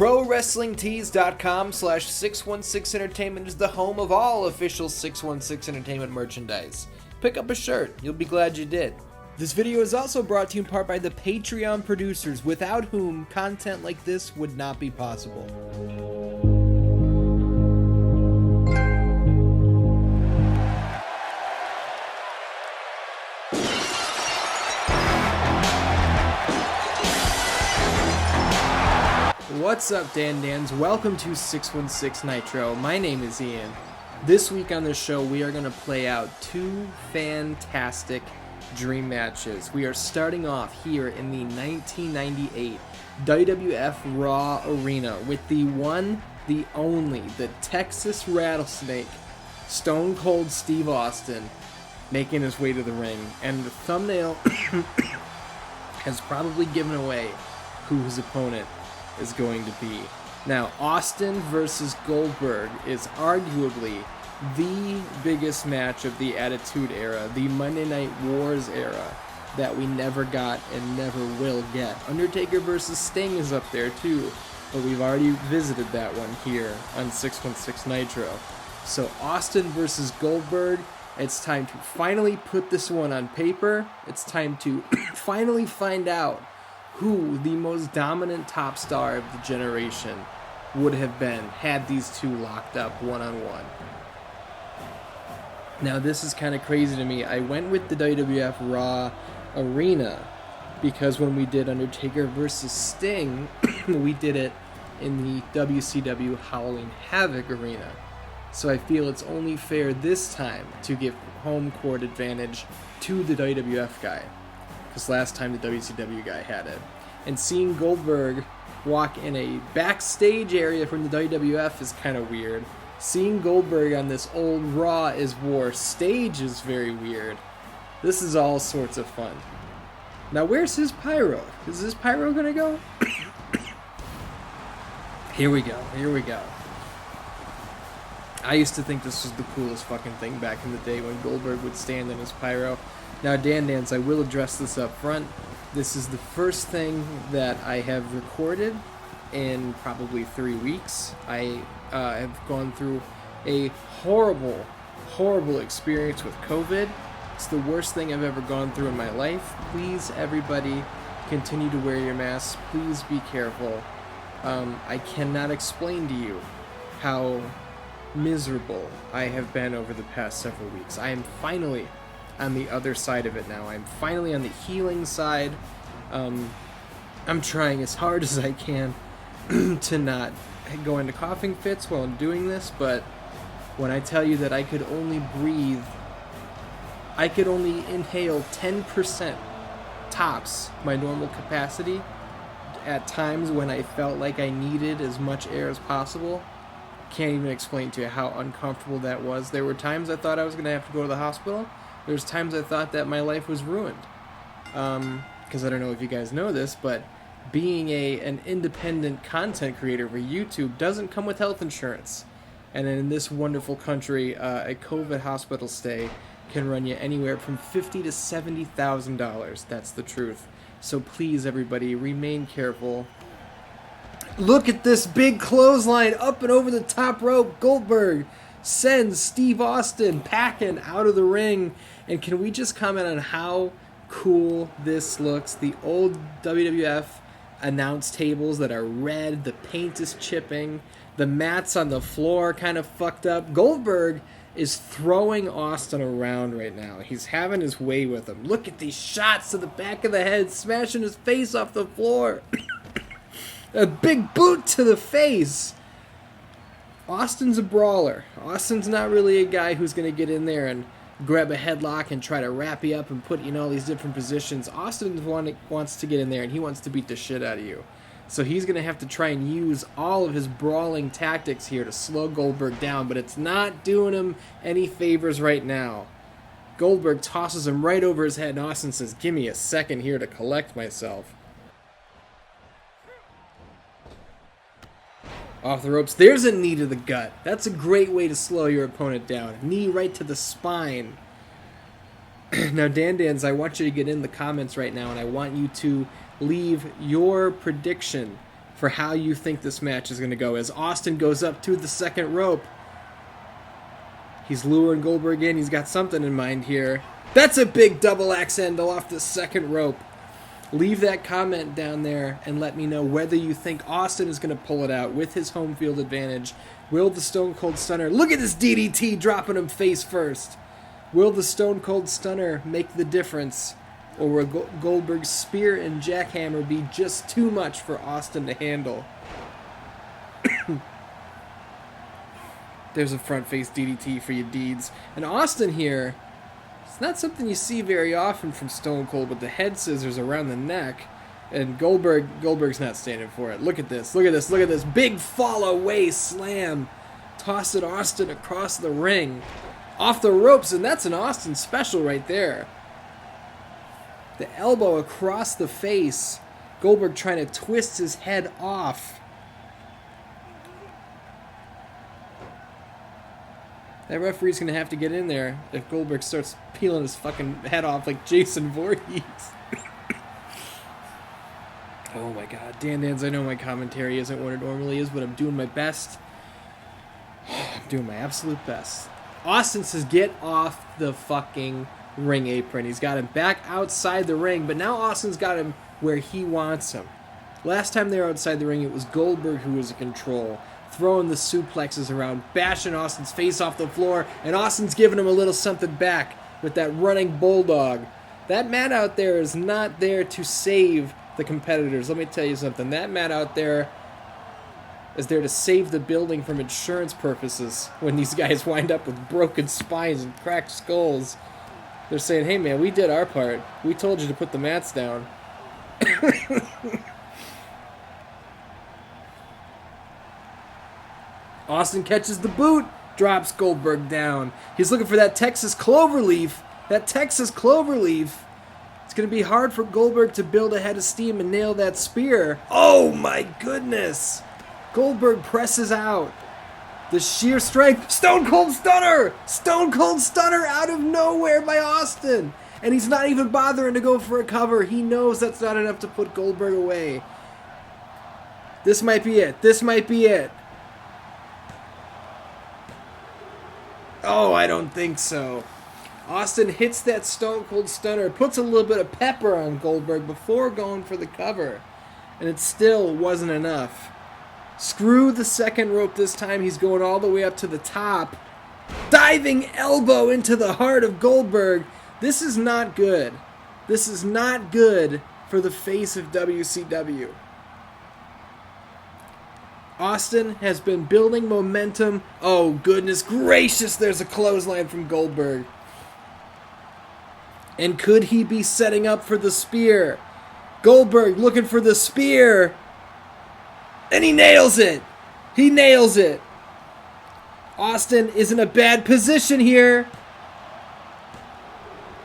ProWrestlingTees.com/616Entertainment is the home of all official 616 Entertainment merchandise. Pick up a shirt, you'll be glad you did. This video is also brought to you in part by the Patreon producers, without whom content like this would not be possible. What's up, Dan-Dans? Welcome to 616 Nitro. My name is Ian. This week on the show, we are going to play out two fantastic dream matches. We are starting off here in the 1998 WWF Raw Arena with the one, the only, the Texas Rattlesnake, Stone Cold Steve Austin, making his way to the ring. And the thumbnail has probably given away who his opponent is going to be. Now, Austin versus Goldberg is arguably the biggest match of the Attitude Era, the Monday Night Wars era that we never got and never will get. Undertaker versus Sting is up there too, but we've already visited that one here on 616 Nitro. So Austin versus Goldberg, it's time to finally put this one on paper. It's time to finally find out who the most dominant top star of the generation would have been had these two locked up one-on-one. Now, this is kind of crazy to me. I went with the WWF Raw Arena because when we did Undertaker versus Sting, we did it in the WCW Halloween Havoc Arena. So I feel it's only fair this time to give home court advantage to the WWF guy, because last time the WCW guy had it. And seeing Goldberg walk in a backstage area from the WWF is kind of weird. Seeing Goldberg on this old Raw is War stage is very weird. This is all sorts of fun. Now, where's his pyro? Is his pyro gonna go? Here we go. I used to think this was the coolest fucking thing back in the day when Goldberg would stand in his pyro. Now, Dan-Dans, I will address this up front. This is the first thing that I have recorded in probably 3 weeks. I have gone through a horrible, horrible experience with COVID. It's the worst thing I've ever gone through in my life. Please, everybody, continue to wear your masks. Please be careful. I cannot explain to you how miserable I have been over the past several weeks. I am finally on the other side of it now. I'm finally on the healing side. I'm trying as hard as I can to not go into coughing fits while I'm doing this, but when I tell you that I could only inhale 10% tops my normal capacity at times when I felt like I needed as much air as possible, can't even explain to you how uncomfortable that was. There were times I thought I was going to have to go to the hospital. There's times I thought that my life was ruined. Because I don't know if you guys know this, but being an independent content creator for YouTube doesn't come with health insurance. And in this wonderful country, a COVID hospital stay can run you anywhere from $50,000 to $70,000. That's the truth. So please, everybody, remain careful. Look at this big clothesline up and over the top rope. Goldberg sends Steve Austin packing out of the ring. And can we just comment on how cool this looks? The old WWF announce tables that are red, the paint is chipping, the mats on the floor kind of fucked up. Goldberg is throwing Austin around right now. He's having his way with him. Look at these shots to the back of the head, smashing his face off the floor. A big boot to the face. Austin's a brawler. Austin's not really a guy who's going to get in there and grab a headlock and try to wrap you up and put you in all these different positions. Austin wants to get in there and he wants to beat the shit out of you. So he's going to have to try and use all of his brawling tactics here to slow Goldberg down, but it's not doing him any favors right now. Goldberg tosses him right over his head and Austin says, "Give me a second here to collect myself." Off the ropes. There's a knee to the gut. That's a great way to slow your opponent down. Knee right to the spine. Now, Dan-Dans, I want you to get in the comments right now, and I want you to leave your prediction for how you think this match is going to go. As Austin goes up to the second rope, he's luring Goldberg in. He's got something in mind here. That's a big double axe handle off the second rope. Leave that comment down there and let me know whether you think Austin is going to pull it out with his home field advantage. Will the Stone Cold Stunner... Look at this DDT dropping him face first. Will the Stone Cold Stunner make the difference? Or will Goldberg's spear and jackhammer be just too much for Austin to handle? There's a front face DDT for your deeds. And Austin here... It's not something you see very often from Stone Cold, but the head scissors around the neck, and Goldberg's not standing for it. Look at this, look at this, look at this. Big fall away slam. Tossing Austin across the ring. Off the ropes, and that's an Austin special right there. The elbow across the face. Goldberg trying to twist his head off. That referee's going to have to get in there if Goldberg starts peeling his fucking head off like Jason Voorhees. Oh my god. Dan, I know my commentary isn't what it normally is, but I'm doing my best. I'm doing my absolute best. Austin says, get off the fucking ring apron. He's got him back outside the ring, but now Austin's got him where he wants him. Last time they were outside the ring, it was Goldberg who was in control. Throwing the suplexes around, bashing Austin's face off the floor, and Austin's giving him a little something back with that running bulldog. That mat out there is not there to save the competitors. Let me tell you something. That mat out there is there to save the building from insurance purposes when these guys wind up with broken spines and cracked skulls. They're saying, hey man, we did our part. We told you to put the mats down. Austin catches the boot, drops Goldberg down. He's looking for that Texas Cloverleaf. That Texas Cloverleaf. It's going to be hard for Goldberg to build a head of steam and nail that spear. Oh my goodness. Goldberg presses out. The sheer strength. Stone Cold Stunner! Stone Cold Stunner out of nowhere by Austin. And he's not even bothering to go for a cover. He knows that's not enough to put Goldberg away. This might be it. This might be it. Oh, I don't think so. Austin hits that Stone Cold Stunner, puts a little bit of pepper on Goldberg before going for the cover. And it still wasn't enough. Screw the second rope this time. He's going all the way up to the top. Diving elbow into the heart of Goldberg. This is not good. This is not good for the face of WCW. Austin has been building momentum. Oh, goodness gracious, there's a clothesline from Goldberg. And could he be setting up for the spear? Goldberg looking for the spear. And he nails it. He nails it. Austin is in a bad position here.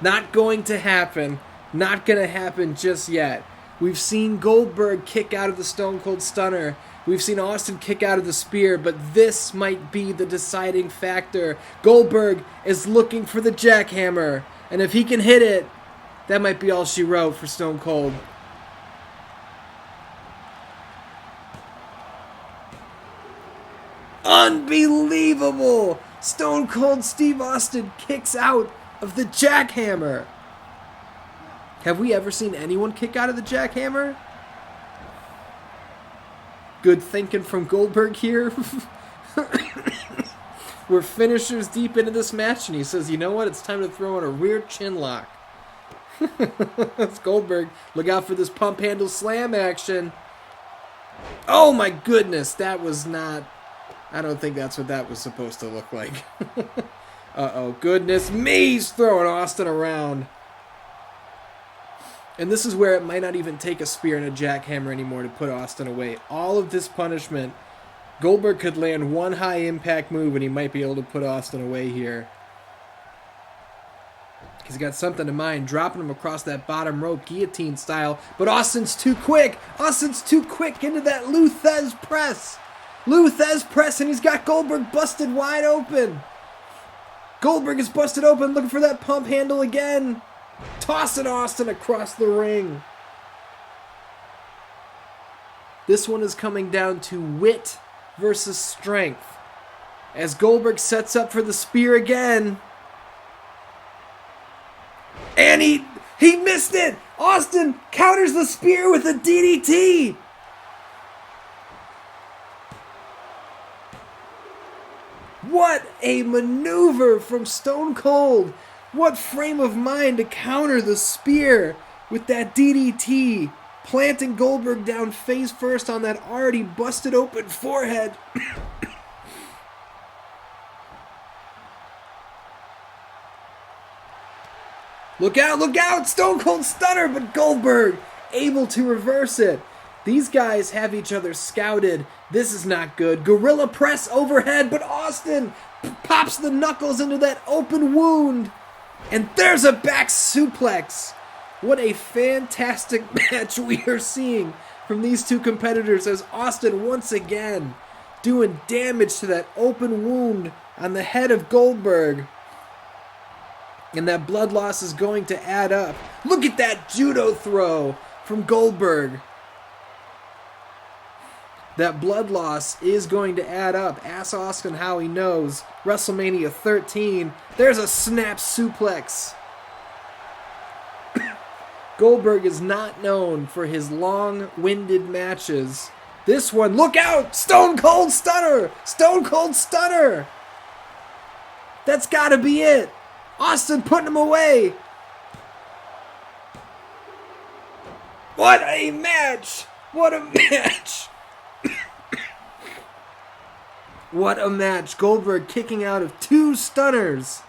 Not going to happen. Not going to happen just yet. We've seen Goldberg kick out of the Stone Cold Stunner. We've seen Austin kick out of the spear, but this might be the deciding factor. Goldberg is looking for the jackhammer, and if he can hit it, that might be all she wrote for Stone Cold. Unbelievable! Stone Cold Steve Austin kicks out of the jackhammer. Have we ever seen anyone kick out of the jackhammer? Good thinking from Goldberg here. We're finishers deep into this match, and he says, you know what? It's time to throw in a rear chin lock. That's Goldberg. Look out for this pump handle slam action. Oh my goodness, that was not... I don't think that's what that was supposed to look like. Uh-oh, goodness me, he's throwing Austin around. And this is where it might not even take a spear and a jackhammer anymore to put Austin away. All of this punishment, Goldberg could land one high impact move and he might be able to put Austin away here. He's got something in mind, dropping him across that bottom rope, guillotine style. But Austin's too quick. Austin's too quick into that Luthez press. Luthez press, and he's got Goldberg busted wide open. Goldberg is busted open, looking for that pump handle again. Tossing Austin across the ring. This one is coming down to wit versus strength. As Goldberg sets up for the spear again. And he missed it! Austin counters the spear with a DDT! What a maneuver from Stone Cold! What frame of mind to counter the spear with that DDT, planting Goldberg down face first on that already busted open forehead. Look out, look out! Stone Cold Stunner, but Goldberg able to reverse it. These guys have each other scouted. This is not good. Gorilla press overhead, but Austin pops the knuckles into that open wound. And there's a back suplex. What a fantastic match we are seeing from these two competitors as Austin once again doing damage to that open wound on the head of Goldberg. And that blood loss is going to add up. Look at that judo throw from Goldberg. That blood loss is going to add up. Ask Austin how he knows. WrestleMania 13. There's a snap suplex. Goldberg is not known for his long-winded matches. This one, look out! Stone Cold Stunner! Stone Cold Stunner! That's gotta be it! Austin putting him away! What a match! What a match! What a match! Goldberg kicking out of 2 stunners.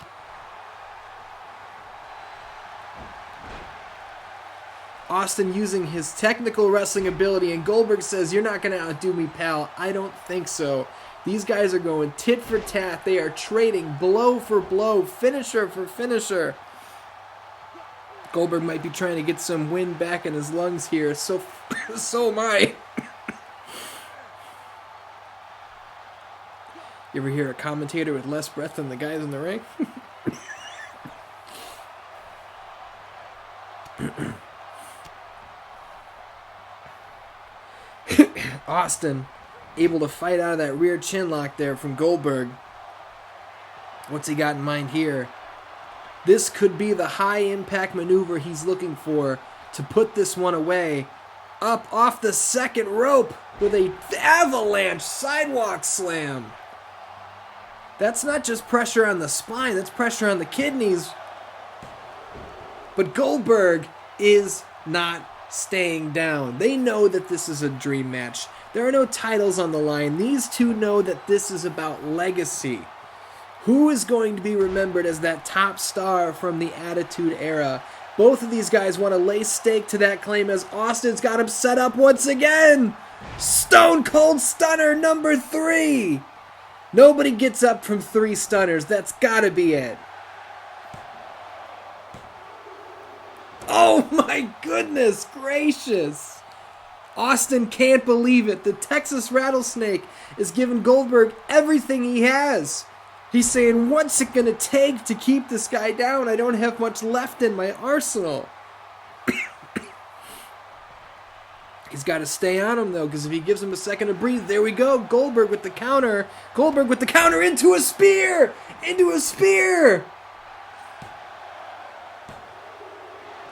Austin using his technical wrestling ability, and Goldberg says, "You're not going to outdo me, pal." I don't think so. These guys are going tit for tat. They are trading blow for blow, finisher for finisher. Goldberg might be trying to get some wind back in his lungs here. So am I. You ever hear a commentator with less breath than the guys in the ring? Austin able to fight out of that rear chin lock there from Goldberg. What's he got in mind here? This could be the high impact maneuver he's looking for to put this one away. Up off the second rope with a avalanche sidewalk slam. That's not just pressure on the spine, that's pressure on the kidneys. But Goldberg is not staying down. They know that this is a dream match. There are no titles on the line. These two know that this is about legacy. Who is going to be remembered as that top star from the Attitude Era? Both of these guys want to lay stake to that claim as Austin's got him set up once again. Stone Cold Stunner number 3. Nobody gets up from 3 stunners. That's gotta be it. Oh my goodness gracious. Austin can't believe it. The Texas Rattlesnake is giving Goldberg everything he has. He's saying, what's it gonna take to keep this guy down? I don't have much left in my arsenal. He's got to stay on him, though, because if he gives him a second to breathe, there we go. Goldberg with the counter. Goldberg with the counter into a spear. Into a spear.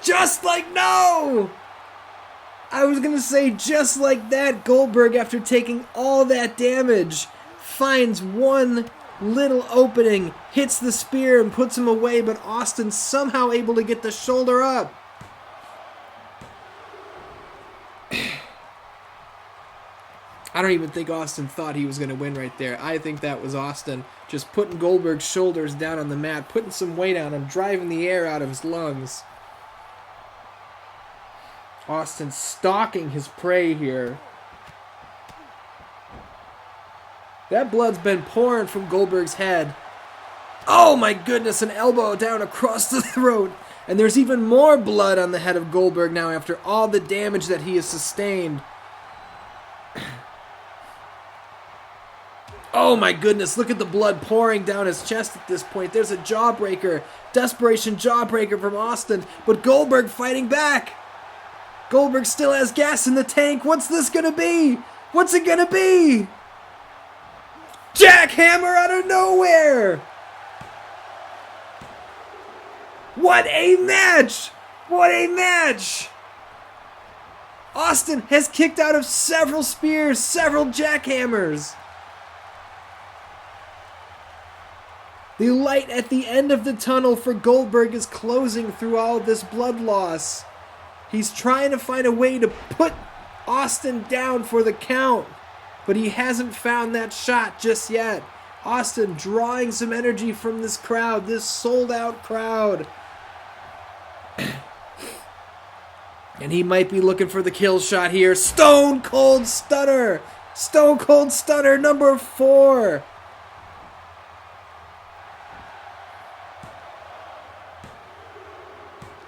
Just like, no. I was going to say just like that. Goldberg, after taking all that damage, finds one little opening, hits the spear and puts him away, but Austin's somehow able to get the shoulder up. I don't even think Austin thought he was going to win right there. I think that was Austin just putting Goldberg's shoulders down on the mat, putting some weight on him, driving the air out of his lungs. Austin stalking his prey here. That blood's been pouring from Goldberg's head. Oh my goodness, an elbow down across the throat. And there's even more blood on the head of Goldberg now after all the damage that he has sustained. Oh my goodness, look at the blood pouring down his chest at this point. There's a jawbreaker, desperation jawbreaker from Austin, but Goldberg fighting back. Goldberg still has gas in the tank. What's this gonna be? What's it gonna be? Jackhammer out of nowhere! What a match! What a match! Austin has kicked out of several spears, several jackhammers. The light at the end of the tunnel for Goldberg is closing through all this blood loss. He's trying to find a way to put Austin down for the count, but he hasn't found that shot just yet. Austin drawing some energy from this crowd, this sold-out crowd. And he might be looking for the kill shot here. Stone Cold Stunner! Stone Cold Stunner number 4.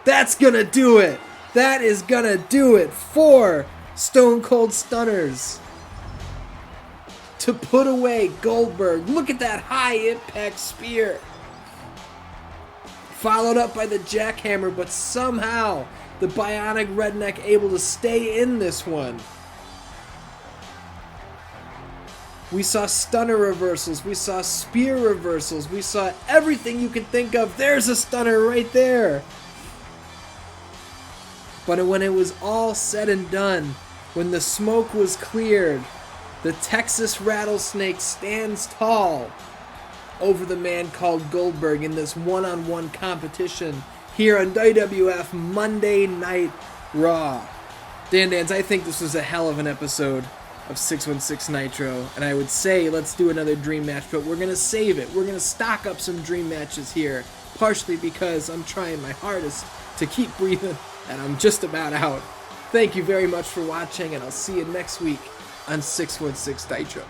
That's gonna do it. That is gonna do it. 4 Stone Cold Stunners to put away Goldberg. Look at that high impact spear. Followed up by the jackhammer, but somehow the Bionic Redneck able to stay in this one. We saw stunner reversals. We saw spear reversals. We saw everything you can think of. There's a stunner right there. But when it was all said and done, when the smoke was cleared, the Texas Rattlesnake stands tall over the man called Goldberg in this one-on-one competition here on WWF Monday Night Raw. Dan, I think this was a hell of an episode of 616 Nitro, and I would say let's do another dream match, but we're going to save it. We're going to stock up some dream matches here, partially because I'm trying my hardest to keep breathing, and I'm just about out. Thank you very much for watching, and I'll see you next week on 616 Nitro.